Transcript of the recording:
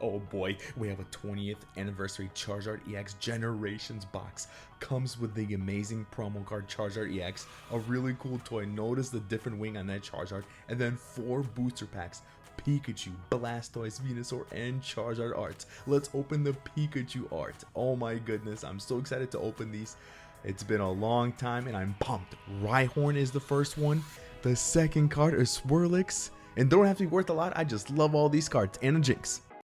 Oh boy, we have a 20th Anniversary Charizard EX Generations box. Comes with the amazing promo card Charizard EX, a really cool toy. Notice the different wing on that Charizard, and then 4 booster packs. Pikachu, Blastoise, Venusaur, and Charizard arts. Let's open the Pikachu art. Oh my goodness, I'm so excited to open these. It's been a long time and I'm pumped. Rhyhorn is the first one. The second card is Swirlix. And don't have to be worth a lot, I just love all these cards. And a Jinx.